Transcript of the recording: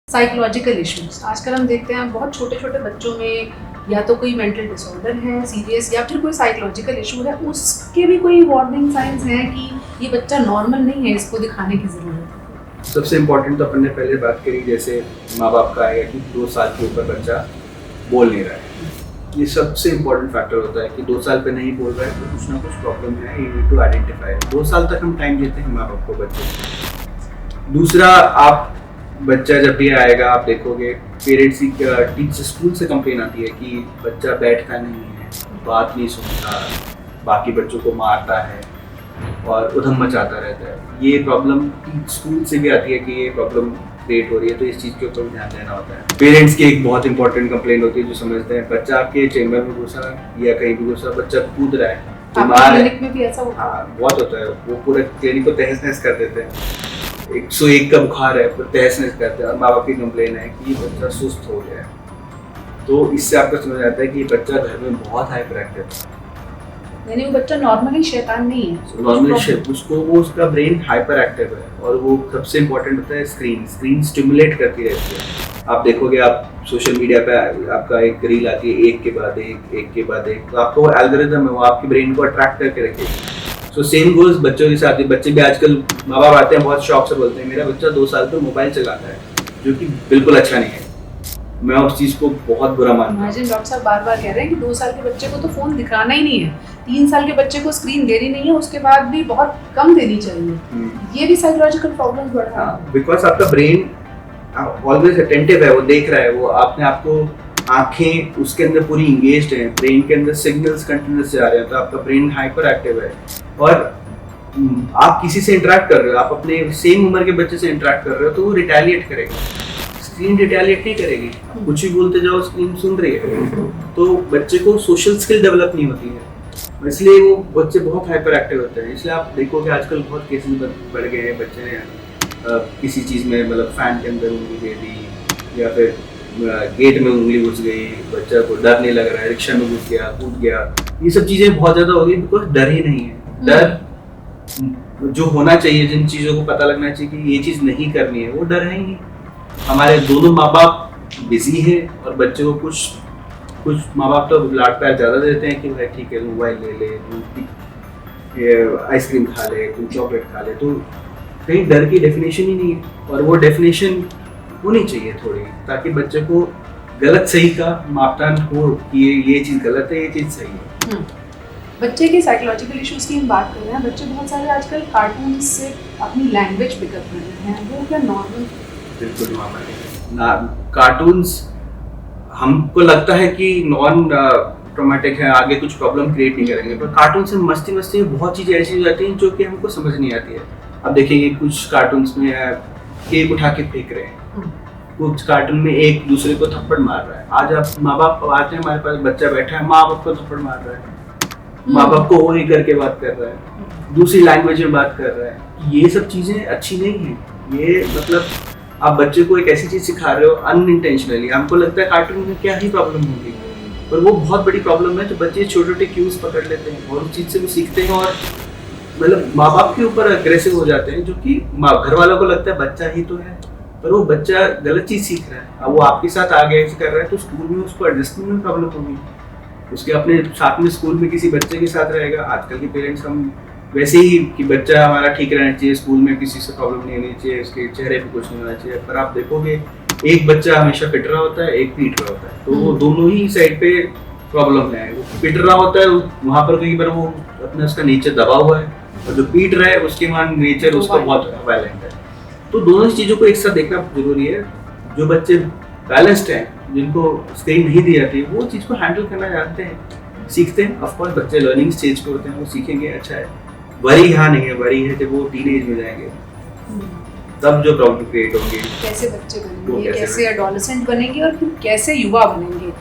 Psychological issues आजकल हम देखते हैं बहुत छोटे छोटे बच्चों में या तो कोई मेंटल डिसऑर्डर है सीरियस या फिर कोई साइकोलॉजिकल इशू है, उसके भी कोई वार्निंग साइंस हैं कि ये बच्चा नॉर्मल नहीं है, इसको दिखाने की ज़रूरत है। सबसे इम्पोर्टेंट तो अपन ने पहले बात करी, जैसे माँ बाप का आएगा कि 2 साल के ऊपर बच्चा बोल नहीं रहा है। ये सबसे इम्पोर्टेंट फैक्टर होता है कि 2 साल पे नहीं बोल रहा है तो कुछ ना कुछ प्रॉब्लम है, यू नीड टू आइडेंटिफाई। 2 साल तक हम टाइम देते हैं माँ बाप को बच्चे को। दूसरा, आप बच्चा जब भी आएगा आप देखोगे पेरेंट्स की टीचर स्कूल से कंप्लेन आती है कि बच्चा बैठता नहीं है, बात नहीं सुनता, बाकी बच्चों को मारता है और उधम मचाता रहता है। ये प्रॉब्लम स्कूल से भी आती है कि ये प्रॉब्लम क्रिएट हो रही है, तो इस चीज़ के ऊपर ध्यान देना होता है। पेरेंट्स की एक बहुत इंपॉर्टेंट कंप्लेंट होती है जो समझते हैं बच्चा आपके चेंबर में घुसा या कहीं भी घुसा, बच्चा कूद रहा है, बीमार है। में भी ऐसा होता है? बहुत होता है, वो पूरे क्लिनिक को तहस नहस कर देते हैं। 101 का बुखार है, तहस नहस करते हैं और माँ बाप की कंप्लेन है कि बच्चा सुस्त हो गया है। तो इससे आपको समझ आता है कि बच्चा घर में बहुत हाइपर एक्टिव है, यानी वो बच्चा नॉर्मली शैतान नहीं है। नॉर्मली उसको वो उसका ब्रेन हाइपर एक्टिव है। और वो सबसे इम्पोर्टेंट होता है स्क्रीन स्टिमुलेट करती रहती है। आप देखोगे, आप सोशल मीडिया पे आपका एक रील आती है एक के बाद एक, तो आपको वो एल्गोरिथम है, वो आपके ब्रेन को अट्रैक्ट करके रखेगी। सो सेम गोज बच्चों के साथ। बच्चे भी आजकल माँ बाप आते हैं बहुत शौक से बोलते हैं मेरा बच्चा 2 साल तो मोबाइल चलाता है, जो कि बिल्कुल अच्छा नहीं है। मैं उस चीज़ को बहुत बुरा मानता हूँ। डॉक्टर साहब बार बार कह रहे हैं कि 2 साल के बच्चे को तो फ़ोन दिखाना ही नहीं है, 3 साल के बच्चे को स्क्रीन देनी नहीं है, उसके बाद भी बहुत कम देनी चाहिए। ये भी साइकोलॉजिकल प्रॉब्लम्स बढ़ रहा है बिकॉज आपका ब्रेन ऑलवेज अटेंटिव है, वो देख रहा है, वो आपने आपको आंखें उसके अंदर पूरी इंगेज्ड हैं, ब्रेन के अंदर सिग्नल्स कंटिन्यूस जा रहे हैं, तो आपका ब्रेन हाइपर एक्टिव है। और आप किसी से इंटरेक्ट कर रहे हो, आप अपने सेम उम्र के बच्चे से इंटरेक्ट कर रहे हो, तो वो रिटेलिएट करेगा। स्क्रीन रिटेलिएट नहीं करेगी, कुछ भी बोलते जाओ स्क्रीन सुन रही है, तो बच्चे को सोशल स्किल डेवलप नहीं होती है, इसलिए वो बच्चे बहुत हाइपर एक्टिव होते हैं। इसलिए आप देखोगे आजकल बहुत केसेस बढ़ गए हैं, बच्चे ने किसी चीज़ में मतलब फैन के अंदर उंगली दे दी या फिर गेट में उंगली घुस गई, बच्चा को डर नहीं लग रहा है, रिक्शा में घुस गया, कूद गया, ये सब चीज़ें बहुत ज़्यादा हो गई बिकॉज डर ही नहीं है। डर जो होना चाहिए, जिन चीज़ों को पता लगना चाहिए कि ये चीज़ नहीं करनी है, वो डर है ही नहीं। हमारे दोनों माँ बाप बिजी हैं और बच्चे को कुछ माँ बाप तो लाड प्यार ज़्यादा देते हैं कि भाई ठीक है मोबाइल ले ले, आइसक्रीम खा ले, तुम चॉकलेट खा ले, तो कहीं डर की डेफिनेशन ही नहीं है। और वो डेफिनेशन होनी चाहिए थोड़ी, ताकि बच्चे को गलत सही का मापदंड हो कि ये चीज़ गलत है, ये चीज़ सही है। बच्चे के साइकोलॉजिकल इश्यूज की हम बात कर रहे हैं। बच्चे बहुत सारे आजकल कार्टून से अपनी लैंग्वेज पिकअप कर रहे हैं, वो क्या नॉर्मल? बिल्कुल नॉर्मल है। कार्टून्स हमको लगता है कि नॉन ट्रॉमेटिक है, आगे कुछ प्रॉब्लम क्रिएट नहीं करेंगे, पर कार्टून से मस्ती में बहुत चीज़ें ऐसी हो जाती हैं जो कि हमको समझ नहीं आती है। अब देखेंगे कुछ कार्टून्स में केक उठा के फेंक रहे हैं, कुछ कार्टून में एक दूसरे को थप्पड़ मार रहा है। आज आप माँ बाप आते हैं, हमारे पास बच्चा बैठा है, माँ बाप को थप्पड़ मार रहा है, माँ बाप को वही करके बात कर रहा है, दूसरी लैंग्वेज में बात कर रहा है। ये सब चीज़ें अच्छी नहीं है। ये मतलब आप बच्चे को एक ऐसी चीज़ सिखा रहे हो अनइंटेंशनली। हमको लगता है कार्टून में क्या ही प्रॉब्लम होगी, पर वो बहुत बड़ी प्रॉब्लम है। तो बच्चे छोटे छोटे क्यूज पकड़ लेते हैं और उस चीज़ से वो सीखते हैं और मतलब माँ बाप के ऊपर अग्रेसिव हो जाते हैं, जो कि घर वालों को लगता है बच्चा ही तो है, पर वो बच्चा गलत चीज़ सीख रहा है। अब वो आपके साथ आगे ऐसे कर रहा है तो स्कूल में उसको एडजस्टमेंट में प्रॉब्लम होगी, उसके अपने साथ में स्कूल में किसी बच्चे के साथ रहेगा। आजकल के पेरेंट्स हम वैसे ही कि बच्चा हमारा ठीक रहना चाहिए, स्कूल में किसी से प्रॉब्लम नहीं होनी चाहिए, उसके चेहरे पे कुछ नहीं होना चाहिए, पर आप देखोगे एक बच्चा हमेशा पिट रहा होता है, एक पीट रहा होता है, तो वो दोनों ही साइड पे प्रॉब्लम है। वो पिट रहा होता है वहाँ पर कई बार वो अपना उसका नेचर दबा हुआ है, और जो पीट रहा है उसके वहाँ नेचर उसका बहुत वायलेंट है। तो दोनों चीज़ों को एक साथ देखना जरूरी है। जो बच्चे बैलेंस्ड हैं, जिनको स्क्रीन नहीं दी जाती, वो चीज़ को हैंडल करना जानते हैं, सीखते हैं। ऑफकोर्स बच्चे लर्निंग स्टेज पे होते हैं, वो सीखेंगे, अच्छा है। वरी यहाँ नहीं है, वरी है जब वो टीनेज में जाएंगे तब जो प्रॉब्लम क्रिएट होंगे, कैसे बच्चे बनेंगे, कैसे एडोलेसेंट बनेंगे और फिर कैसे युवा बनेंगे।